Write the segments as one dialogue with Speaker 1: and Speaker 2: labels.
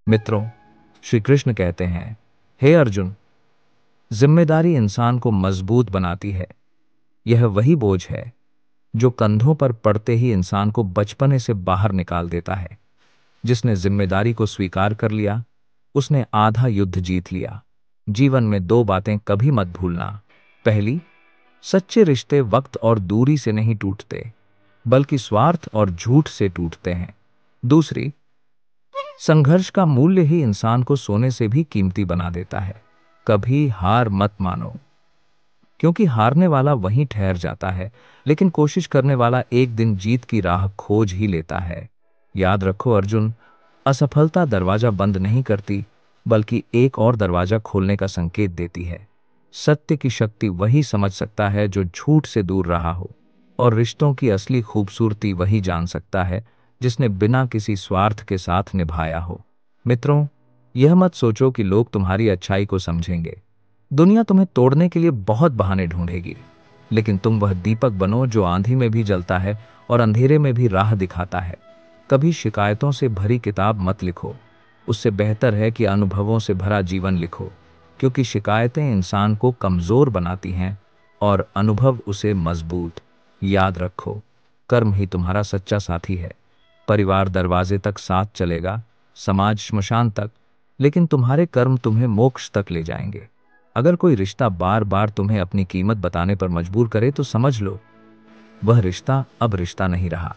Speaker 1: मित्रों, श्री कृष्ण कहते हैं, हे अर्जुन, जिम्मेदारी इंसान को मजबूत बनाती है। यह वही बोझ है जो कंधों पर पड़ते ही इंसान को बचपने से बाहर निकाल देता है। जिसने जिम्मेदारी को स्वीकार कर लिया, उसने आधा युद्ध जीत लिया। जीवन में दो बातें कभी मत भूलना। पहली, सच्चे रिश्ते वक्त और दूरी से नहीं टूटते, बल्कि स्वार्थ और झूठ से टूटते हैं। दूसरी, संघर्ष का मूल्य ही इंसान को सोने से भी कीमती बना देता है। कभी हार मत मानो, क्योंकि हारने वाला वहीं ठहर जाता है, लेकिन कोशिश करने वाला एक दिन जीत की राह खोज ही लेता है। याद रखो अर्जुन, असफलता दरवाजा बंद नहीं करती, बल्कि एक और दरवाजा खोलने का संकेत देती है। सत्य की शक्ति वही समझ सकता है जो झूठ से दूर रहा हो, और रिश्तों की असली खूबसूरती वही जान सकता है जिसने बिना किसी स्वार्थ के साथ निभाया हो। मित्रों, यह मत सोचो कि लोग तुम्हारी अच्छाई को समझेंगे। दुनिया तुम्हें तोड़ने के लिए बहुत बहाने ढूंढेगी, लेकिन तुम वह दीपक बनो जो आंधी में भी जलता है और अंधेरे में भी राह दिखाता है। कभी शिकायतों से भरी किताब मत लिखो, उससे बेहतर है कि अनुभवों से भरा जीवन लिखो, क्योंकि शिकायतें इंसान को कमजोर बनाती हैं और अनुभव उसे मजबूत। याद रखो, कर्म ही तुम्हारा सच्चा साथी है। परिवार दरवाजे तक साथ चलेगा, समाज श्मशान तक, लेकिन तुम्हारे कर्म तुम्हें मोक्ष तक ले जाएंगे। अगर कोई रिश्ता बार बार तुम्हें अपनी कीमत बताने पर मजबूर करे तो समझ लो, वह रिश्ता अब रिश्ता नहीं रहा।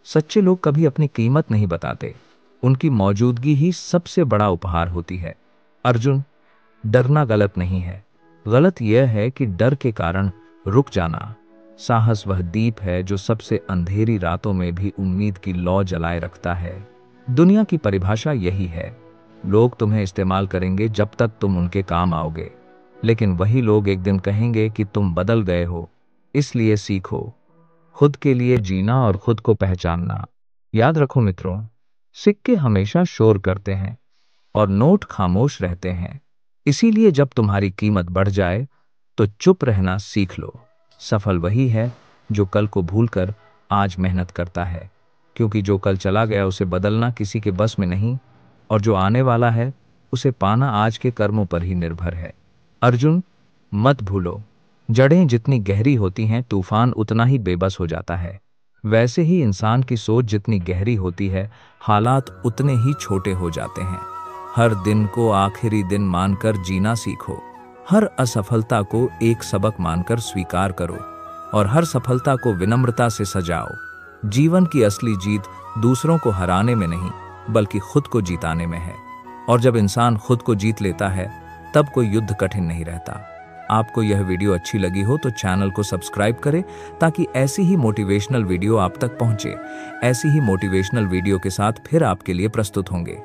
Speaker 1: सच्चे लोग कभी अपनी कीमत नहीं बताते, उनकी मौजूदगी ही सबसे बड़ा उपहार होती है। अर्जुन, डरना गलत नहीं है, गलत यह है कि डर के कारण रुक जाना। साहस वह दीप है जो सबसे अंधेरी रातों में भी उम्मीद की लौ जलाए रखता है। दुनिया की परिभाषा यही है, लोग तुम्हें इस्तेमाल करेंगे जब तक तुम उनके काम आओगे, लेकिन वही लोग एक दिन कहेंगे कि तुम बदल गए हो। इसलिए सीखो खुद के लिए जीना और खुद को पहचानना। याद रखो मित्रों, सिक्के हमेशा शोर करते हैं और नोट खामोश रहते हैं। इसीलिए जब तुम्हारी कीमत बढ़ जाए तो चुप रहना सीख लो। सफल वही है जो कल को भूलकर आज मेहनत करता है, क्योंकि जो कल चला गया उसे बदलना किसी के बस में नहीं, और जो आने वाला है उसे पाना आज के कर्मों पर ही निर्भर है। अर्जुन, मत भूलो, जड़ें जितनी गहरी होती हैं तूफान उतना ही बेबस हो जाता है। वैसे ही इंसान की सोच जितनी गहरी होती है, हालात उतने ही छोटे हो जाते हैं। हर दिन को आखिरी दिन मानकर जीना सीखो, हर असफलता को एक सबक मानकर स्वीकार करो, और हर सफलता को विनम्रता से सजाओ। जीवन की असली जीत दूसरों को हराने में नहीं, बल्कि खुद को जीताने में है। और जब इंसान खुद को जीत लेता है, तब कोई युद्ध कठिन नहीं रहता। आपको यह वीडियो अच्छी लगी हो तो चैनल को सब्सक्राइब करें, ताकि ऐसी ही मोटिवेशनल वीडियो आप तक पहुंचे। ऐसी ही मोटिवेशनल वीडियो के साथ फिर आपके लिए प्रस्तुत होंगे।